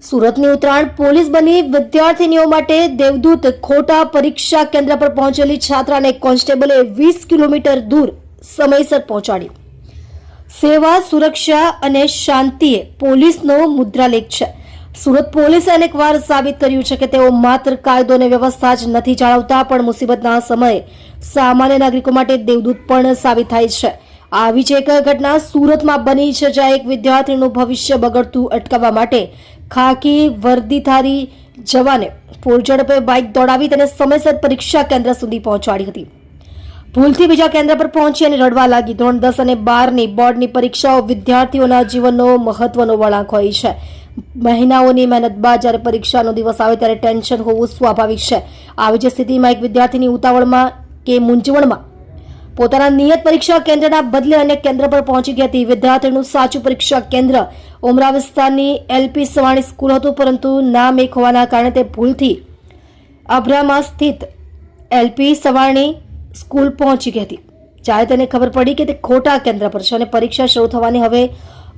સુરતની ઉત્તરાયણ પોલીસ બની વિદ્યાર્થીનીઓ માટે દેવદૂત ખોટા પરીક્ષા કેન્દ્ર પર પહોંચેલી છાત્રાને કોન્સ્ટેબલે 20 કિલોમીટર દૂર સમયસર પહોંચાડી. સેવા, સુરક્ષા અને શાંતિએ પોલીસનો મુદ્રાલેખ છે. સુરત પોલીસે અનેકવાર સાબિત કર્યું છે કે તેઓ માત્ર કાયદો અને વ્યવસ્થા જ નથી જાળવતા, પણ મુસીબતના સમયે સામાન્ય નાગરિકો માટે દેવદૂત પણ સાબિત થાય છે. આવી જ એક ઘટના સુરતમાં બની છે, જ્યાં એક વિદ્યાર્થીનું ભવિષ્ય બગડતું અટકાવવા માટે ખાકી વર્દીધારી જવાને પૂરઝડપે બાઇક દોડાવી તેને સમયસર પરીક્ષા કેન્દ્ર સુધી પહોંચાડી હતી. ભૂલથી બીજા કેન્દ્ર પર પહોંચી અને રડવા લાગી. ધોરણ 10 અને 12ની બોર્ડની પરીક્ષાઓ વિદ્યાર્થીઓના જીવનનો મહત્વનો વળાંક હોય છે. મહિનાઓની મહેનત બાદ જ્યારે પરીક્ષાનો દિવસ આવે ત્યારે ટેન્શન હોવું સ્વાભાવિક છે. આવી જ સ્થિતિમાં એક વિદ્યાર્થીની ઉતાવળમાં કે મૂંઝવણમાં પોતાના નિયત પરીક્ષા કેન્દ્રના બદલે અન્ય કેન્દ્ર પર પહોંચી ગઈ હતી. વિદ્યાર્થીનું સાચું પરીક્ષા કેન્દ્ર ઉમરા વિસ્તારની એલપી સવાણી સ્કૂલ હતું, પરંતુ નામ એક હોવાના કારણે તે ભૂલથી અબ્રામા સ્થિત એલપી સવાણી સ્કૂલ પહોંચી ગઈ હતી. જ્યારે તેને ખબર પડી કે તે ખોટા કેન્દ્ર પર છે અને પરીક્ષા શરૂ થવાની હવે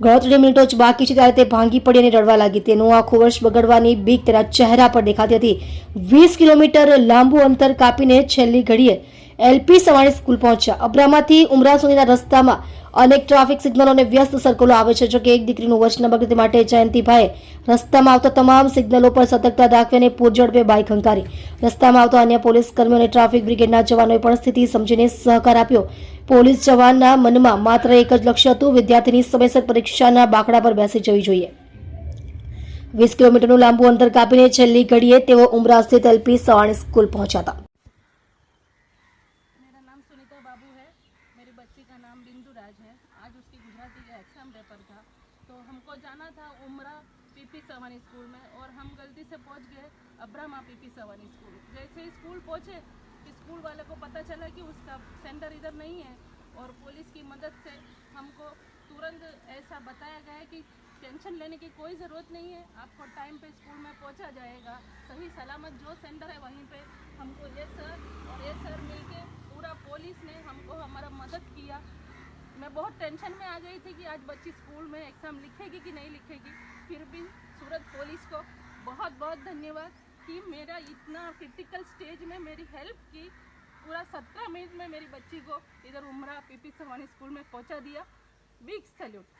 ગણતરી મિનિટો જ બાકી છે, ત્યારે તે ભાંગી પડી અને રડવા લાગી. તેનું આખું વર્ષ બગડવાની બીક તેના ચહેરા પર દેખાતી હતી. 20 કિલોમીટર લાંબુ અંતર કાપીને છેલ્લી ઘડીએ એલપી સવાણી સ્કૂલ પહોંચ્યા. અબ્રામાથી ઉમરા સુધીના રસ્તામાં અનેક ટ્રાફિક સિગ્નલો અને વ્યસ્ત સર્કલો આવે છે. જોકે એક દીકરીનું વર્ષ ન બગડે તે માટે જયંતિભાઈએ રસ્તામાં આવતા તમામ સિગ્નલો પર સતર્કતા દાખવીને પૂરઝડપે બાઇક હંકારી. રસ્તામાં આવતા અન્ય પોલીસ કર્મીઓ અને ટ્રાફિક બ્રિગેડના જવાનોએ પણ સ્થિતિ સમજીને સહકાર આપ્યો. પોલીસ જવાનના મનમાં માત્ર એક જ લક્ષ્ય હતું, વિદ્યાર્થીની સમયસર પરીક્ષાના બાકડા પર બેસી જવી જોઈએ. 20 કિલોમીટરનું લાંબુ અંતર કાપીને છેલ્લી ઘડીએ તેઓ ઉમરા સ્થિત એલપી સવાણી સ્કૂલ पहुंचा था. मेरा नाम सुनीता बाबू है। मेरी बच्ची का नाम बिंदु राज है। आज उसकी गुजराती का एग्ज़ाम पेपर था, तो हमको जाना था उमरा पीपी सवानी स्कूल में और हम गलती से पहुंच गए अब्रामा पीपी सवानी स्कूल। जैसे ही स्कूल पहुंचे, स्कूल वाले को पता चला कि उसका सेंटर इधर नहीं है और पुलिस की मदद से हमको तुरंत ऐसा बताया गया कि टेंशन लेने की कोई ज़रूरत नहीं है, आपको टाइम पे स्कूल में पहुंचा जाएगा। सही सलामत जो सेंटर है वहीं पे हमको ये सर मिलके पूरा पुलिस ने हमको हमारा मदद किया। मैं बहुत टेंशन में आ गई थी कि आज बच्ची स्कूल में एग्ज़ाम लिखेगी कि नहीं लिखेगी। फिर भी सूरत पुलिस को बहुत बहुत धन्यवाद कि मेरा इतना क्रिटिकल स्टेज में मेरी हेल्प की। पूरा 17 मिनट में मेरी बच्ची को इधर उमरा पीपी सवानी स्कूल में पहुंचा दिया। Big salute.